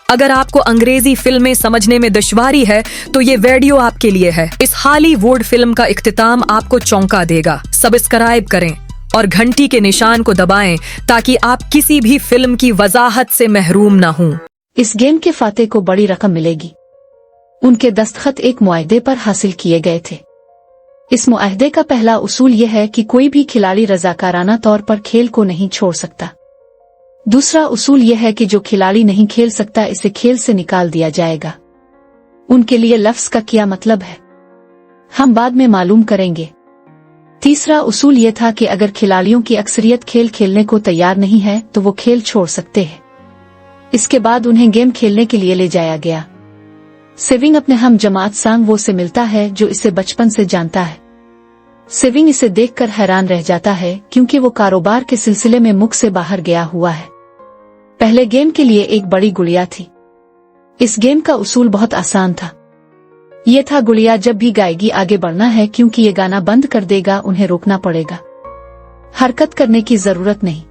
अगर आपको अंग्रेजी फिल्में समझने में दुश्वारी है तो ये वीडियो आपके लिए है। इस हॉलीवुड फिल्म का इख्तिताम आपको चौंका देगा। सब्सक्राइब करें और घंटी के निशान को दबाएं ताकि आप किसी भी फिल्म की वजाहत से महरूम न हों। इस गेम के फाते को बड़ी रकम मिलेगी। उनके दस्तखत एक मुआहदे पर हासिल किए गए थे। इस मुआहदे का पहला उसूल यह है कि कोई भी खिलाड़ी रजाकाराना तौर पर खेल को नहीं छोड़ सकता। दूसरा उसूल यह है कि जो खिलाड़ी नहीं खेल सकता इसे खेल से निकाल दिया जाएगा। उनके लिए लफ्ज का क्या मतलब है, हम बाद में मालूम करेंगे। तीसरा उसूल यह था कि अगर खिलाड़ियों की अक्सरियत खेल खेलने को तैयार नहीं है तो वो खेल छोड़ सकते हैं। इसके बाद उन्हें गेम खेलने के लिए ले जाया गया। सेविंग अपने हम जमात सांग वो से मिलता है जो इसे बचपन से जानता है। सेविंग इसे देखकर हैरान रह जाता है क्योंकि वो कारोबार के सिलसिले में मुख से बाहर गया हुआ है। पहले गेम के लिए एक बड़ी गुड़िया थी। इस गेम का उसूल बहुत आसान था। ये था गुड़िया जब भी गाएगी आगे बढ़ना है, क्योंकि ये गाना बंद कर देगा उन्हें रोकना पड़ेगा। हरकत करने की जरूरत नहीं।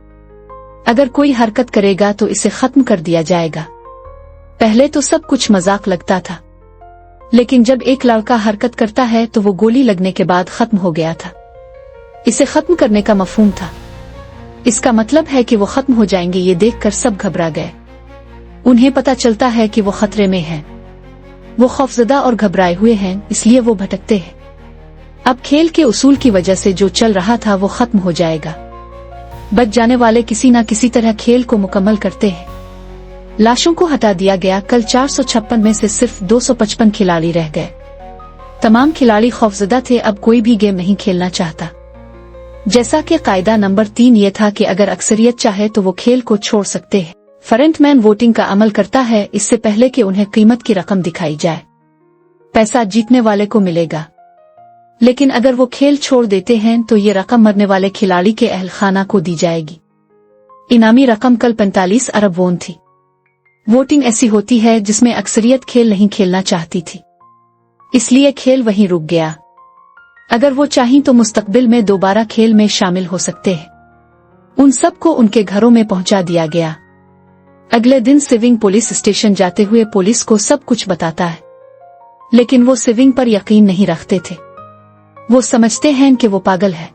अगर कोई हरकत करेगा तो इसे खत्म कर दिया जाएगा। पहले तो सब कुछ मजाक लगता था, लेकिन जब एक लड़का हरकत करता है तो वो गोली लगने के बाद खत्म हो गया था। इसे खत्म करने का मफहूम था। इसका मतलब है कि वो खत्म हो जाएंगे। ये देखकर सब घबरा गए। उन्हें पता चलता है कि वो खतरे में हैं। वो खौफजदा और घबराए हुए हैं, इसलिए वो भटकते हैं। अब खेल के उसूल की वजह से जो चल रहा था वो खत्म हो जाएगा। बच जाने वाले किसी न किसी तरह खेल को मुकम्मल करते हैं। लाशों को हटा दिया गया। कल 456 में से सिर्फ 255 खिलाड़ी रह गए। तमाम खिलाड़ी खौफजदा थे। अब कोई भी गेम नहीं खेलना चाहता। जैसा कि कायदा नंबर 3 ये था कि अगर अक्सरियत चाहे तो वो खेल को छोड़ सकते हैं। फ्रंटमैन वोटिंग का अमल करता है इससे पहले कि उन्हें कीमत की रकम दिखाई जाए। पैसा जीतने वाले को मिलेगा, लेकिन अगर वो खेल छोड़ देते हैं तो ये रकम मरने वाले खिलाड़ी के अहल खाना को दी जाएगी। इनामी रकम कल 45 अरब वोन थी। वोटिंग ऐसी होती है जिसमें अक्सरियत खेल नहीं खेलना चाहती थी, इसलिए खेल वहीं रुक गया। अगर वो चाहें तो मुस्तकबिल में दोबारा खेल में शामिल हो सकते हैं। उन सबको उनके घरों में पहुंचा दिया गया। अगले दिन सेविंग पुलिस स्टेशन जाते हुए पुलिस को सब कुछ बताता है, लेकिन वो सेविंग पर यकीन नहीं रखते थे। वो समझते हैं कि वो पागल है।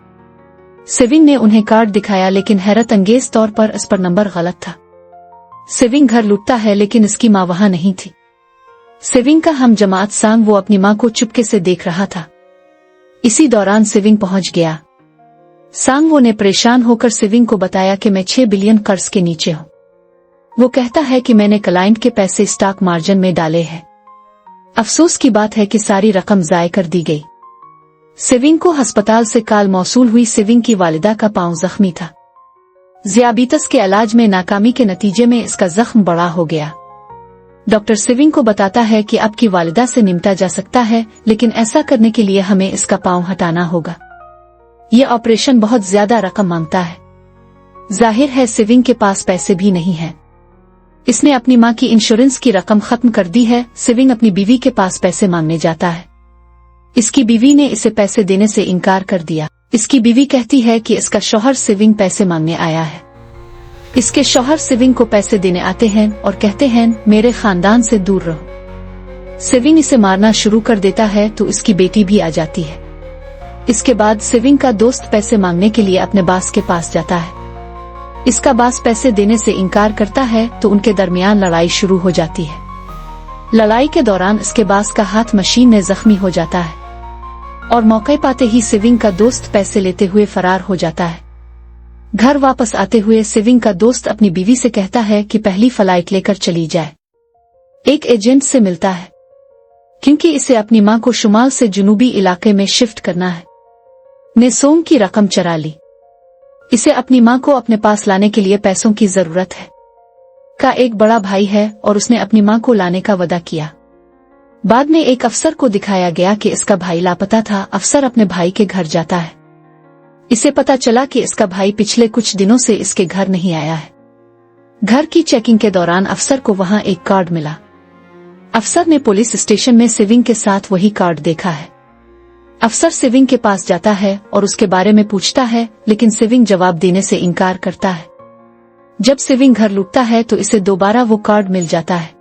सेविंग ने उन्हें कार्ड दिखाया, लेकिन हैरत अंगेज तौर पर इस पर नंबर गलत था। सेविंग घर लूटता है, लेकिन इसकी माँ वहां नहीं थी। सेविंग का हम जमात सांग वो अपनी माँ को चुपके से देख रहा था। इसी दौरान सेविंग पहुंच गया। सांगवो ने परेशान होकर सेविंग को बताया कि मैं 6 बिलियन कर्ज के नीचे हूं। वो कहता है कि मैंने क्लाइंट के पैसे स्टॉक मार्जिन में डाले हैं। अफसोस की बात है कि सारी रकम जाय कर दी गई। सेविंग को अस्पताल से कॉल मौसूल हुई। सेविंग की वालिदा का पांव जख्मी था। ज़ियाबीतस के इलाज में नाकामी के नतीजे में इसका जख्म बड़ा हो गया। डॉक्टर सेविंग को बताता है कि आपकी वालिदा से निपटा जा सकता है, लेकिन ऐसा करने के लिए हमें इसका पांव हटाना होगा। यह ऑपरेशन बहुत ज्यादा रकम मांगता है। जाहिर है सेविंग के पास पैसे भी नहीं है। इसने अपनी मां की इंश्योरेंस की रकम खत्म कर दी है। सेविंग अपनी बीवी के पास पैसे मांगने जाता है। इसकी बीवी ने इसे पैसे देने से इनकार कर दिया। इसकी बीवी कहती है कि इसका शौहर सेविंग पैसे मांगने आया है। इसके शौहर सेविंग को पैसे देने आते हैं और कहते हैं मेरे खानदान से दूर रहो। सेविंग इसे मारना शुरू कर देता है तो इसकी बेटी भी आ जाती है। इसके बाद सेविंग का दोस्त पैसे मांगने के लिए अपने बास के पास जाता है। इसका बास पैसे देने से इनकार करता है तो उनके दरमियान लड़ाई शुरू हो जाती है। लड़ाई के दौरान इसके बास का हाथ मशीन में जख्मी हो जाता है और मौके पाते ही सेविंग का दोस्त पैसे लेते हुए फरार हो जाता है। घर वापस आते हुए सेविंग का दोस्त अपनी बीवी से कहता है कि पहली फ्लाइट लेकर चली जाए। एक एजेंट से मिलता है, क्योंकि इसे अपनी मां को शुमाल से जुनूबी इलाके में शिफ्ट करना है। ने सोम की रकम चरा ली। इसे अपनी मां को अपने पास लाने के लिए पैसों की जरूरत है। का एक बड़ा भाई है और उसने अपनी मां को लाने का वादा किया। बाद में एक अफसर को दिखाया गया कि इसका भाई लापता था। अफसर अपने भाई के घर जाता है। इसे पता चला कि इसका भाई पिछले कुछ दिनों से इसके घर नहीं आया है। घर की चेकिंग के दौरान अफसर को वहां एक कार्ड मिला। अफसर ने पुलिस स्टेशन में सेविंग के साथ वही कार्ड देखा है। अफसर सेविंग के पास जाता है और उसके बारे में पूछता है, लेकिन सेविंग जवाब देने से इनकार करता है। जब सेविंग घर लूटता है तो इसे दोबारा वो कार्ड मिल जाता है। इसे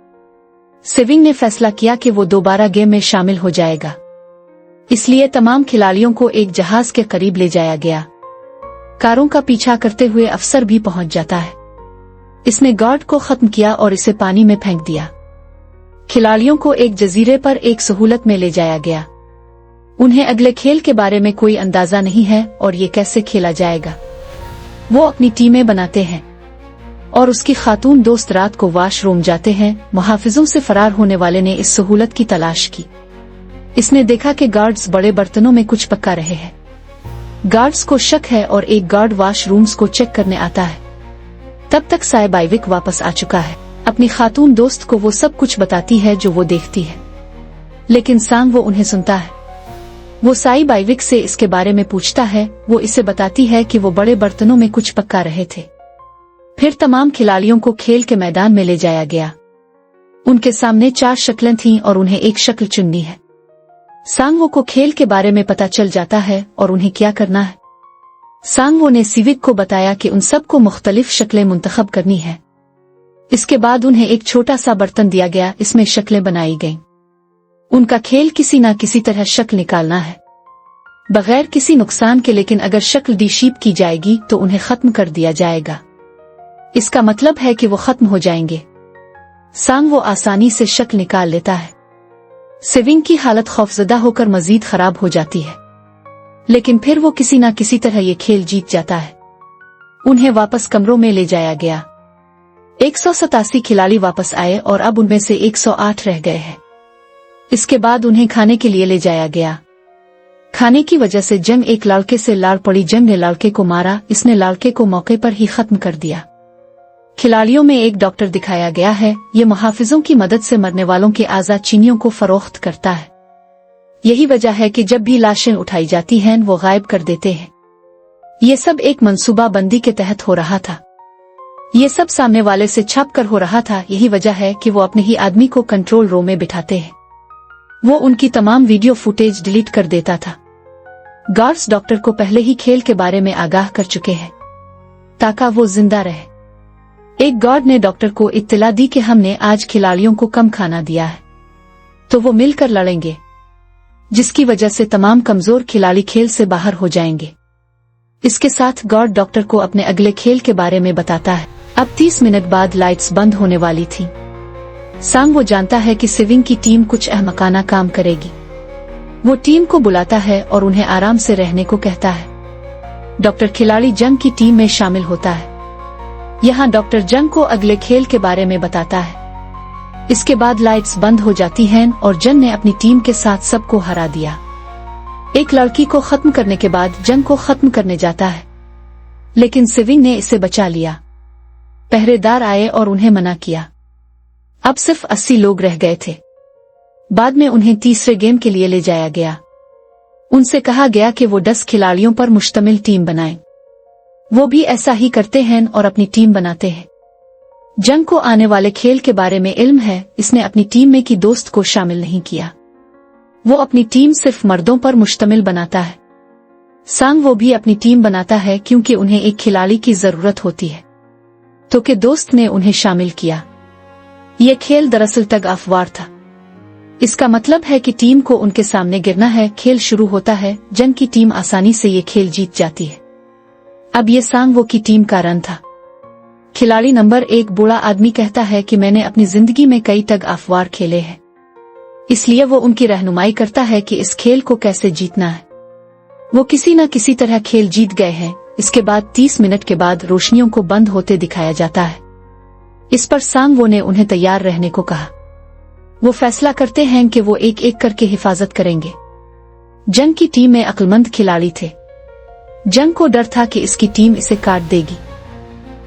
पता चला कि इसका भाई पिछले कुछ दिनों से इसके घर नहीं आया है। घर की चेकिंग के दौरान अफसर ने पुलिस स्टेशन में सेविंग के साथ वही कार्ड देखा है। अफसर ने सेविंग के पास जाता है और उसके बारे में पूछता है, लेकिन सेविंग जवाब देने से इनकार करता है। सेविंग ने फैसला किया कि वो दोबारा गेम में शामिल हो जाएगा। इसलिए तमाम खिलाड़ियों को एक जहाज के करीब ले जाया गया। कारों का पीछा करते हुए अफसर भी पहुंच जाता है। इसने गार्ड को खत्म किया और इसे पानी में फेंक दिया। खिलाड़ियों को एक जजीरे पर एक सहूलत में ले जाया गया। उन्हें अगले खेल के बारे में कोई अंदाजा नहीं है और ये कैसे खेला जाएगा। वो अपनी टीमें बनाते हैं और उसकी खातून दोस्त रात को वॉशरूम जाते हैं। मुहाफिजों से फरार होने वाले ने इस सहूलत की तलाश की। इसने देखा कि गार्ड्स बड़े बर्तनों में कुछ पका रहे हैं। गार्ड्स को शक है और एक गार्ड वॉशरूम्स को चेक करने आता है। तब तक साई बाइविक वापस आ चुका है। अपनी खातून दोस्त को वो सब कुछ बताती है जो वो देखती है, लेकिन सांग वो उन्हें सुनता है। वो साई बाइविक से इसके बारे में पूछता है। वो इसे बताती है कि वो बड़े बर्तनों में कुछ पका रहे थे। फिर तमाम खिलाड़ियों को खेल के मैदान में ले जाया गया। उनके सामने 4 शक्लें थीं और उन्हें एक शक्ल चुननी है। सांगवो को खेल के बारे में पता चल जाता है और उन्हें क्या करना है। सांगवो ने सिविक को बताया कि उन सबको मुख्तलिफ शक्लें मुंतखब करनी है। इसके बाद उन्हें एक छोटा सा बर्तन दिया गया। इसमें शक्लें बनाई गईं। उनका खेल किसी न किसी तरह शक्ल निकालना है, बगैर किसी नुकसान के। लेकिन अगर शक्ल डिशीप की जाएगी तो उन्हें खत्म कर दिया जाएगा। इसका मतलब है कि वो खत्म हो जाएंगे। सांगवो आसानी से शक्ल निकाल लेता है। सेविंग की हालत खौफजदा होकर मजीद खराब हो जाती है, लेकिन फिर वो किसी न किसी तरह ये खेल जीत जाता है। उन्हें वापस कमरों में ले जाया गया। 187 खिलाड़ी वापस आए और अब उनमें से 108 रह गए हैं। इसके बाद उन्हें खाने के लिए ले जाया गया। खाने की वजह से जंग एक लड़के से लाड़ पड़ी। जंग ने लड़के को मारा। इसने लड़के को मौके पर ही खत्म कर दिया। खिलाड़ियों में एक डॉक्टर दिखाया गया है। ये मुहाफिजों की मदद से मरने वालों के आज़ाद चीनियों को फरोख्त करता है। यही वजह है कि जब भी लाशें उठाई जाती हैं वो गायब कर देते हैं। ये सब एक मंसूबा बंदी के तहत हो रहा था। ये सब सामने वाले से छुप कर हो रहा था। यही वजह है कि वो अपने ही आदमी को कंट्रोल रूम में बिठाते हैं। वो उनकी तमाम वीडियो फुटेज डिलीट कर देता था। गार्ड्स डॉक्टर को पहले ही खेल के बारे में आगाह कर चुके हैं ताकि वो जिंदा रहे। एक गार्ड ने डॉक्टर को इत्तला दी कि हमने आज खिलाड़ियों को कम खाना दिया है, तो वो मिलकर लड़ेंगे, जिसकी वजह से तमाम कमजोर खिलाड़ी खेल से बाहर हो जाएंगे। इसके साथ गार्ड डॉक्टर को अपने अगले खेल के बारे में बताता है। अब 30 मिनट बाद लाइट्स बंद होने वाली थी। सांग वो जानता है कि सेविंग की टीम कुछ अहमकाना काम करेगी। वो टीम को बुलाता है और उन्हें आराम से रहने को कहता है। डॉक्टर खिलाड़ी जंग की टीम में शामिल होता है। यहाँ डॉक्टर जंग को अगले खेल के बारे में बताता है। इसके बाद लाइट्स बंद हो जाती हैं और जंग ने अपनी टीम के साथ सबको हरा दिया। एक लड़की को खत्म करने के बाद जंग को खत्म करने जाता है, लेकिन सेविंग ने इसे बचा लिया। पहरेदार आए और उन्हें मना किया। अब सिर्फ 80 लोग रह गए थे। बाद में उन्हें तीसरे गेम के लिए ले जाया गया। उनसे कहा गया कि वो 10 खिलाड़ियों पर मुश्तमिल टीम बनाएं। वो भी ऐसा ही करते हैं और अपनी टीम बनाते हैं। जंग को आने वाले खेल के बारे में इल्म है। इसने अपनी टीम में की दोस्त को शामिल नहीं किया। वो अपनी टीम सिर्फ मर्दों पर मुश्तमिल बनाता है। सांग वो भी अपनी टीम बनाता है क्योंकि उन्हें एक खिलाड़ी की जरूरत होती है, तो के दोस्त ने उन्हें शामिल किया। ये खेल दरअसल टग ऑफ वार था। इसका मतलब है कि टीम को उनके सामने गिरना है। खेल शुरू होता है। जंग की टीम आसानी से ये खेल जीत जाती है। अब ये सांग वो की टीम का रन था। खिलाड़ी नंबर 1 बूढ़ा आदमी कहता है कि मैंने अपनी जिंदगी में कई टग ऑफ वार खेले हैं, इसलिए वो उनकी रहनुमाई करता है कि इस खेल को कैसे जीतना है। वो किसी न किसी तरह खेल जीत गए हैं। इसके बाद 30 मिनट के बाद रोशनियों को बंद होते दिखाया जाता है। इस पर सांग वो ने उन्हें तैयार रहने को कहा। वो फैसला करते हैं कि वो एक एक करके हिफाजत करेंगे। जंग की टीम में अक्लमंद खिलाड़ी थे। जंग को डर था कि इसकी टीम इसे काट देगी।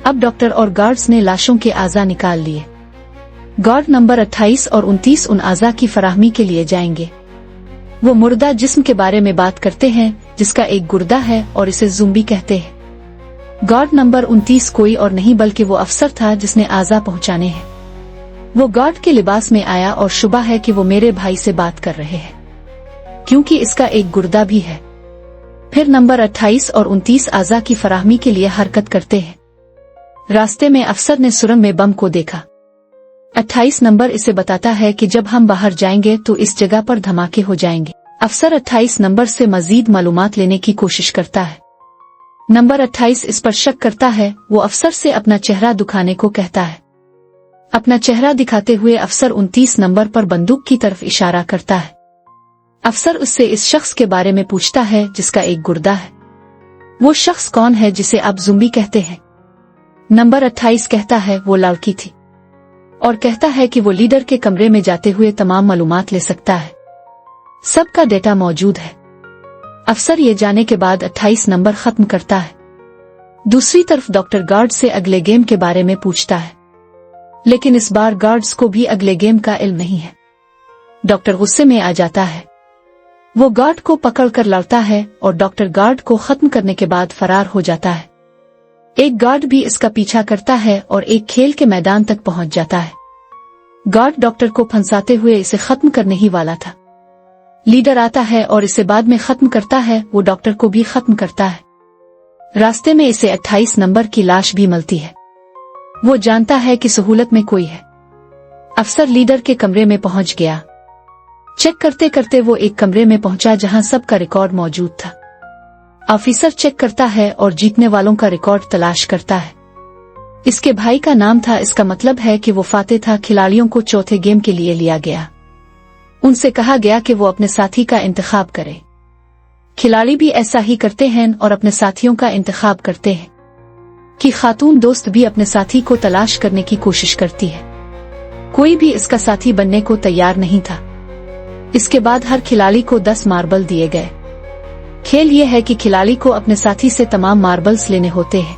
अब डॉक्टर और गार्ड्स ने लाशों के आज़ा निकाल लिए। गार्ड नंबर 28 और 29 उन आज़ा की फराहमी के लिए जाएंगे। वो मुर्दा जिस्म के बारे में बात करते हैं जिसका एक गुर्दा है और इसे ज़ुम्बी कहते हैं। गार्ड नंबर 29 कोई और नहीं बल्कि वो अफसर था जिसने आज़ा पहुंचाने हैं। वो गार्ड के लिबास में आया और शुबा है कि वो मेरे भाई से बात कर रहे हैं, क्योंकि इसका एक गुर्दा भी है। फिर नंबर 28 और 29 आज़ा की फराहमी के लिए हरकत करते हैं। रास्ते में अफसर ने सुरंग में बम को देखा 28 नंबर इसे बताता है कि जब हम बाहर जाएंगे तो इस जगह पर धमाके हो जाएंगे। अफसर 28 नंबर से मजीद मालूमात लेने की कोशिश करता है। नंबर 28 इस पर शक करता है। वो अफसर से अपना चेहरा दिखाने को कहता है। अपना चेहरा दिखाते हुए अफसर 29 नंबर पर बंदूक की तरफ इशारा करता है। अफसर उससे इस शख्स के बारे में पूछता है जिसका एक गुर्दा है। वो शख्स कौन है जिसे आप ज़ुम्बी कहते हैं? नंबर 28 कहता है वो लड़की थी और कहता है कि वो लीडर के कमरे में जाते हुए तमाम मालूमात ले सकता है। सबका डेटा मौजूद है। अफसर ये जाने के बाद 28 नंबर खत्म करता है। दूसरी तरफ डॉक्टर गार्ड से अगले गेम के बारे में पूछता है, लेकिन इस बार गार्ड्स को भी अगले गेम का इल्म नहीं है। डॉक्टर गुस्से में आ जाता है। वो गार्ड को पकड़कर लड़ता है और डॉक्टर गार्ड को खत्म करने के बाद फरार हो जाता है। एक गार्ड भी इसका पीछा करता है और एक खेल के मैदान तक पहुंच जाता है। गार्ड डॉक्टर को फंसाते हुए इसे खत्म करने ही वाला था। लीडर आता है और इसे बाद में खत्म करता है। वो डॉक्टर को भी खत्म करता है। रास्ते में इसे 28 नंबर की लाश भी मिलती है। वो जानता है कि सहूलत में कोई है। अफसर लीडर के कमरे में पहुंच गया। चेक करते करते वो एक कमरे में पहुंचा जहां सबका रिकॉर्ड मौजूद था। ऑफिसर चेक करता है और जीतने वालों का रिकॉर्ड तलाश करता है। इसके भाई का नाम था। इसका मतलब है कि वो फाते था। खिलाड़ियों को चौथे गेम के लिए लिया गया। उनसे कहा गया कि वो अपने साथी का इंतखाब करे। खिलाड़ी भी ऐसा ही करते हैं और अपने साथियों का इंतखाब करते हैं कि खातून दोस्त भी अपने साथी को तलाश करने की कोशिश करती है। कोई भी इसका साथी बनने को तैयार नहीं था। इसके बाद हर खिलाड़ी को 10 मार्बल दिए गए। खेल ये है कि खिलाड़ी को अपने साथी से तमाम मार्बल्स लेने होते हैं,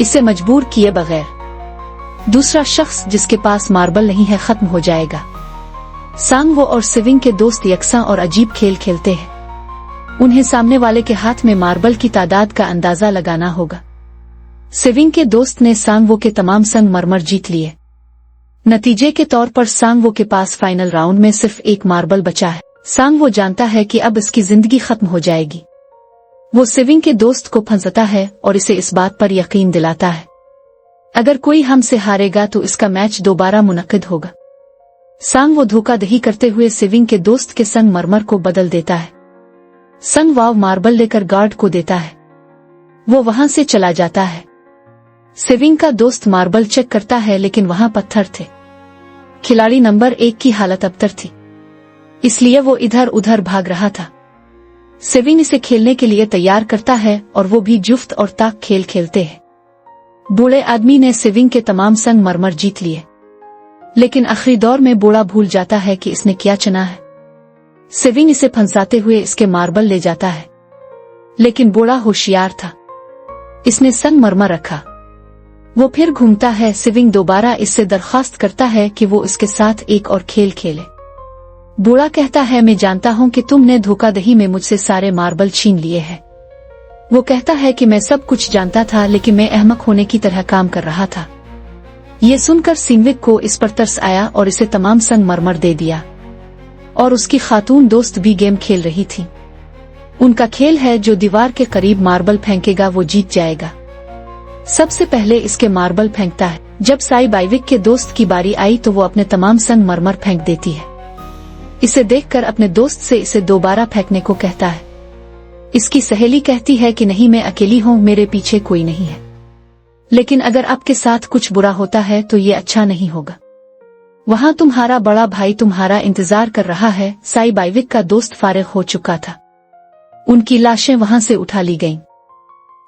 इसे मजबूर किए बगैर। दूसरा शख्स जिसके पास मार्बल नहीं है खत्म हो जाएगा। सांगवो और सिविंग के दोस्त यकसा और अजीब खेल खेलते हैं। उन्हें सामने वाले के हाथ में मार्बल की तादाद का अंदाजा लगाना होगा। सिविंग के दोस्त ने सांगवो के तमाम संगमरमर जीत लिए। नतीजे के तौर पर सांगवो के पास फाइनल राउंड में सिर्फ एक मार्बल बचा है। सांगवो जानता है कि अब इसकी जिंदगी खत्म हो जाएगी। वो सिविंग के दोस्त को फंसाता है और इसे इस बात पर यकीन दिलाता है, अगर कोई हमसे हारेगा तो इसका मैच दोबारा मुनक्किद होगा। सांगवो धोखाधड़ी करते हुए सिविंग के दोस्त के संगमरमर को बदल देता है। संगवाव मार्बल लेकर गार्ड को देता है। वो वहां से चला जाता है। सिविंग का दोस्त मार्बल चेक करता है लेकिन वहां पत्थर थे। खिलाड़ी नंबर 1 की हालत अबतर थी, इसलिए वो इधर उधर भाग रहा था। सिविंग इसे खेलने के लिए तैयार करता है और वो भी जुफ्त और ताक खेल खेलते हैं। बूढ़े आदमी ने सिविंग के तमाम संगमरमर जीत लिए, लेकिन आखिरी दौर में बूढ़ा भूल जाता है कि इसने क्या चुना है। सिविंग इसे फंसाते हुए इसके मार्बल ले जाता है, लेकिन बूढ़ा होशियार था। इसने संगमरमर रखा। वो फिर घूमता है। सिविंग दोबारा इससे दरख्वास्त करता है कि वो इसके साथ एक और खेल खेले। बूढ़ा कहता है, मैं जानता हूं कि तुमने धोखाधड़ी में मुझसे सारे मार्बल छीन लिए हैं। वो कहता है कि मैं सब कुछ जानता था, लेकिन मैं अहमक होने की तरह काम कर रहा था। ये सुनकर सिंविक को इस पर तरस आया और इसे तमाम संगमरमर दे दिया। और उसकी खातून दोस्त भी गेम खेल रही थी। उनका खेल है जो दीवार के करीब मार्बल फेंकेगा वो जीत जाएगा। सबसे पहले इसके मार्बल फेंकता है। जब साई बाइविक के दोस्त की बारी आई तो वो अपने तमाम संगमरमर फेंक देती है। इसे देखकर अपने दोस्त से इसे दोबारा फेंकने को कहता है। इसकी सहेली कहती है कि नहीं, मैं अकेली हूँ, मेरे पीछे कोई नहीं है। लेकिन अगर आपके साथ कुछ बुरा होता है तो ये अच्छा नहीं होगा। वहाँ तुम्हारा बड़ा भाई तुम्हारा इंतजार कर रहा है। साई बाइविक का दोस्त फारिग हो चुका था। उनकी लाशें वहां से उठा ली गईं।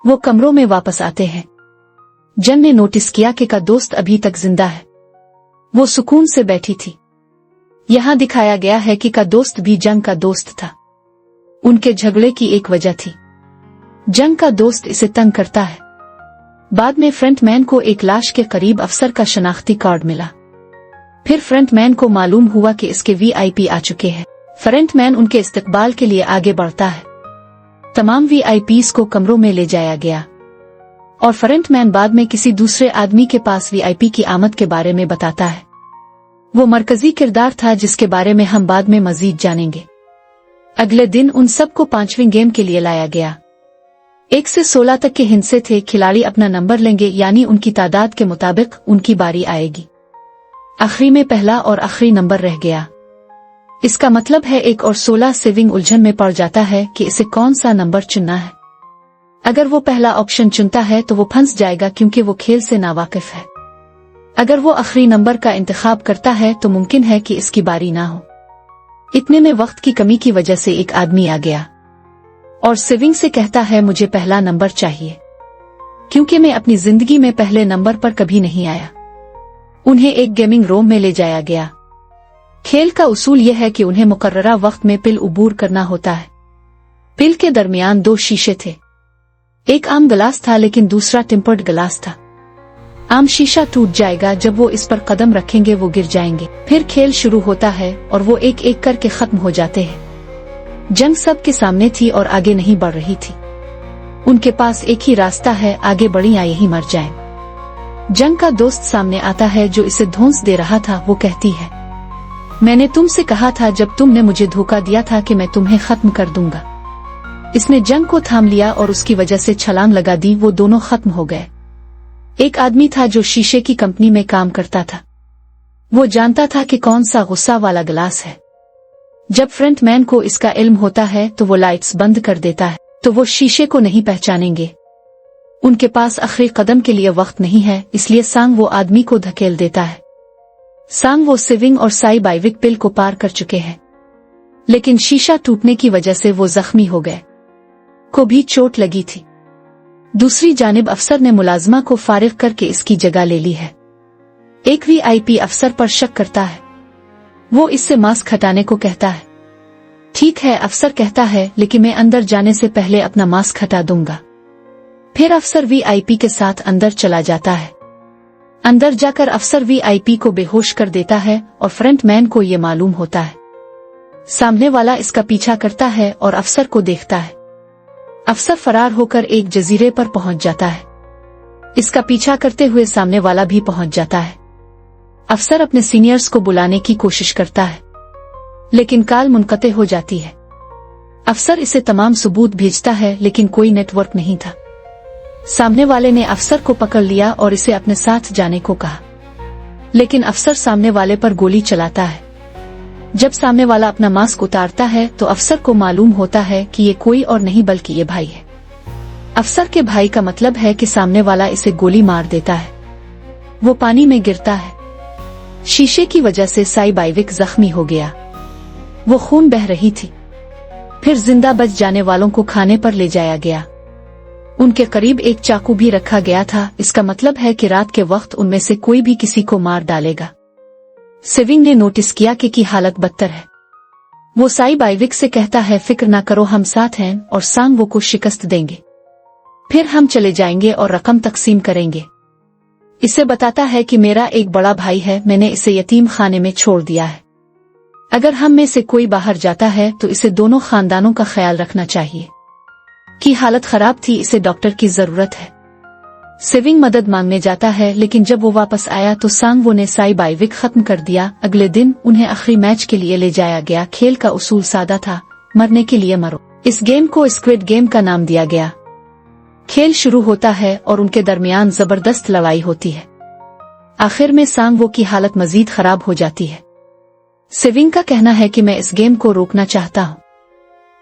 वो कमरों में वापस आते हैं। जन ने नोटिस किया कि का दोस्त अभी तक जिंदा है। वो सुकून से बैठी थी। यहाँ दिखाया गया है कि का दोस्त भी जंग का दोस्त था। उनके झगड़े की एक वजह थी। जंग का दोस्त इसे तंग करता है। बाद में फ्रंटमैन को एक लाश के करीब अफसर का शनाख्ती कार्ड मिला। फिर फ्रंटमैन को मालूम हुआ कि इसके VIP आ चुके हैं। फ्रंटमैन उनके इस्तकबाल के लिए आगे बढ़ता है। तमाम VIPs को कमरों में ले जाया गया और फ्रंटमैन बाद में किसी दूसरे आदमी के पास VIP की आमद के बारे में बताता है। वो मरकजी किरदार था जिसके बारे में हम बाद में मजीद जानेंगे। अगले दिन उन सबको 5वें गेम के लिए लाया गया। 1 से 16 तक के हिस्से थे। खिलाड़ी अपना नंबर लेंगे, यानी उनकी तादाद के मुताबिक उनकी बारी आएगी। आखिरी में पहला और आखिरी नंबर रह गया। इसका मतलब है 1 और 16 सेविंग उलझन में पड़ जाता है कि इसे कौन सा नंबर चुनना है। अगर वो पहला ऑप्शन चुनता है तो वो फंस जाएगा क्योंकि वो खेल से नावाकिफ है। अगर वो आखिरी नंबर का इंतखाब करता है तो मुमकिन है कि इसकी बारी ना हो। इतने में वक्त की कमी की वजह से एक आदमी आ गया और सेविंग से कहता है मुझे पहला नंबर चाहिए क्योंकि मैं अपनी जिंदगी में पहले नंबर पर कभी नहीं आया। उन्हें एक गेमिंग रूम में ले जाया गया। खेल का उसूल यह है कि उन्हें मुकर्ररा वक्त में पिल उबूर करना होता है। पिल के दरमियान 2 शीशे थे। एक आम गिलास था लेकिन दूसरा टेम्पर्ड गिलास था। आम शीशा टूट जाएगा, जब वो इस पर कदम रखेंगे वो गिर जाएंगे। फिर खेल शुरू होता है और वो एक एक करके खत्म हो जाते हैं। जंग सबके सामने थी और आगे नहीं बढ़ रही थी। उनके पास एक ही रास्ता है, आगे बढ़ी या यहीं मर जाएं। जंग का दोस्त सामने आता है जो इसे धौंस दे रहा था। वो कहती है, मैंने तुमसे कहा था जब तुमने मुझे धोखा दिया था कि मैं तुम्हें खत्म कर दूंगा। इसने जंग को थाम लिया और उसकी वजह से छलांग लगा दी। वो दोनों खत्म हो गए। एक आदमी था जो शीशे की कंपनी में काम करता था। वो जानता था कि कौन सा गुस्सा वाला गिलास है। जब फ्रंटमैन को इसका इल्म होता है तो वो लाइट्स बंद कर देता है, तो वो शीशे को नहीं पहचानेंगे। उनके पास आखिरी कदम के लिए वक्त नहीं है, इसलिए सांग वो आदमी को धकेल देता है। सांग वो सेविंग और साई बाइविक पिल को पार कर चुके हैं, लेकिन शीशा टूटने की वजह से वो जख्मी हो गए। को भी चोट लगी थी। दूसरी जानिब अफसर ने मुलाजमा को फारिग करके इसकी जगह ले ली है। एक VIP अफसर पर शक करता है। वो इससे मास्क हटाने को कहता है। ठीक है, अफसर कहता है, लेकिन मैं अंदर जाने से पहले अपना मास्क हटा दूंगा। फिर अफसर VIP के साथ अंदर चला जाता है। अंदर जाकर अफसर VIP को बेहोश कर देता है और फ्रंटमैन को ये मालूम होता है। सामने वाला इसका पीछा करता है और अफसर को देखता है। अफसर फरार होकर एक जजीरे पर पहुंच जाता है। इसका पीछा करते हुए सामने वाला भी पहुंच जाता है। अफसर अपने सीनियर्स को बुलाने की कोशिश करता है, लेकिन कॉल मुनक़ते हो जाती है। अफसर इसे तमाम सबूत भेजता है, लेकिन कोई नेटवर्क नहीं था। सामने वाले ने अफसर को पकड़ लिया और इसे अपने साथ जाने को कहा, लेकिन अफसर सामने वाले पर गोली चलाता है। जब सामने वाला अपना मास्क उतारता है तो अफसर को मालूम होता है कि ये कोई और नहीं बल्कि ये भाई है। अफसर के भाई का मतलब है कि सामने वाला इसे गोली मार देता है। वो पानी में गिरता है। शीशे की वजह से साई बाइविक जख्मी हो गया। वो खून बह रही थी। फिर जिंदा बच जाने वालों को खाने पर ले जाया गया। उनके करीब एक चाकू भी रखा गया था। इसका मतलब है कि रात के वक्त उनमें से कोई भी किसी को मार डालेगा। सेविंग ने नोटिस किया कि की हालत बदतर है। वो साई बाइविक से कहता है, फिक्र ना करो, हम साथ हैं और सांग वो को शिकस्त देंगे। फिर हम चले जाएंगे और रकम तकसीम करेंगे। इसे बताता है कि मेरा एक बड़ा भाई है, मैंने इसे यतीम खाने में छोड़ दिया है। अगर हम में से कोई बाहर जाता है तो इसे दोनों खानदानों का ख्याल रखना चाहिए। की हालत खराब थी, इसे डॉक्टर की जरूरत है। सेविंग मदद मांगने जाता है, लेकिन जब वो वापस आया तो सांगवो ने साई बाइविक खत्म कर दिया। अगले दिन उन्हें आखिरी मैच के लिए ले जाया गया। खेल का उसूल सादा था, मरने के लिए मरो। इस गेम को स्क्विड गेम का नाम दिया गया। खेल शुरू होता है और उनके दरमियान जबरदस्त लड़ाई होती है। आखिर में सांगवो की हालत मजीद खराब हो जाती है। सेविंग का कहना है कि मैं इस गेम को रोकना चाहता हूँ।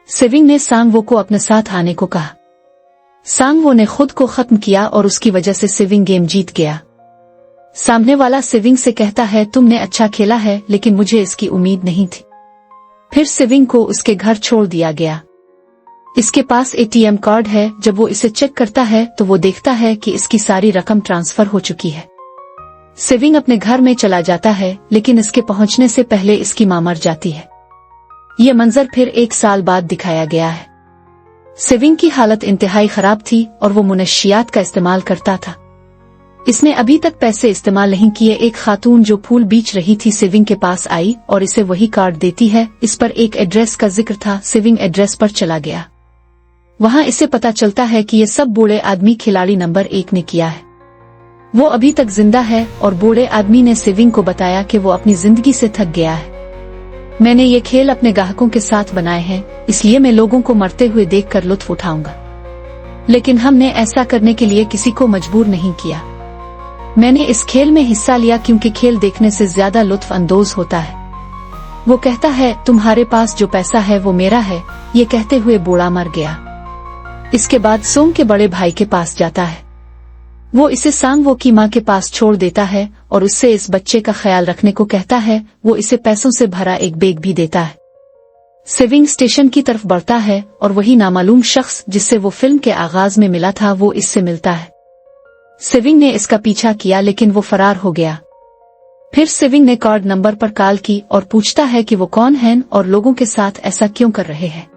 सेविंग ने सांगवो को अपने साथ आने को कहा। सांगवो ने खुद को खत्म किया और उसकी वजह से सेविंग गेम जीत गया। सामने वाला सेविंग से कहता है, तुमने अच्छा खेला है, लेकिन मुझे इसकी उम्मीद नहीं थी। फिर सेविंग को उसके घर छोड़ दिया गया। इसके पास ATM कार्ड है। जब वो इसे चेक करता है तो वो देखता है कि इसकी सारी रकम ट्रांसफर हो चुकी है। सेविंग अपने घर में चला जाता है, लेकिन इसके पहुंचने से पहले इसकी मां मर जाती है। ये मंजर फिर 1 साल बाद दिखाया गया है। सेविंग की हालत इंतहाई खराब थी और वो मुनशियात का इस्तेमाल करता था। इसने अभी तक पैसे इस्तेमाल नहीं किए। एक खातून जो फूल बेच रही थी सेविंग के पास आई और इसे वही कार्ड देती है। इस पर एक एड्रेस का जिक्र था। सेविंग एड्रेस पर चला गया। वहां इसे पता चलता है कि ये सब बूढ़े आदमी खिलाड़ी नंबर 1 ने किया है। वो अभी तक जिंदा है और बूढ़े आदमी ने सेविंग को बताया कि वो अपनी जिंदगी से थक गया है। मैंने ये खेल अपने ग्राहकों के साथ बनाए हैं, इसलिए मैं लोगों को मरते हुए देखकर लुत्फ उठाऊंगा। लेकिन हमने ऐसा करने के लिए किसी को मजबूर नहीं किया। मैंने इस खेल में हिस्सा लिया क्योंकि खेल देखने से ज्यादा लुत्फ अंदोज होता है। वो कहता है, तुम्हारे पास जो पैसा है वो मेरा है। ये कहते हुए बूढ़ा मर गया। इसके बाद सोंग के बड़े भाई के पास जाता है। वो इसे सांगवो की माँ के पास छोड़ देता है और उससे इस बच्चे का ख्याल रखने को कहता है। वो इसे पैसों से भरा एक बैग भी देता है। सेविंग स्टेशन की तरफ बढ़ता है और वही नामालूम शख्स जिससे वो फिल्म के आगाज में मिला था वो इससे मिलता है। सेविंग ने इसका पीछा किया लेकिन वो फरार हो गया। फिर सेविंग ने कार्ड नंबर पर कॉल की और पूछता है कि वो कौन हैं और लोगों के साथ ऐसा क्यों कर रहे हैं।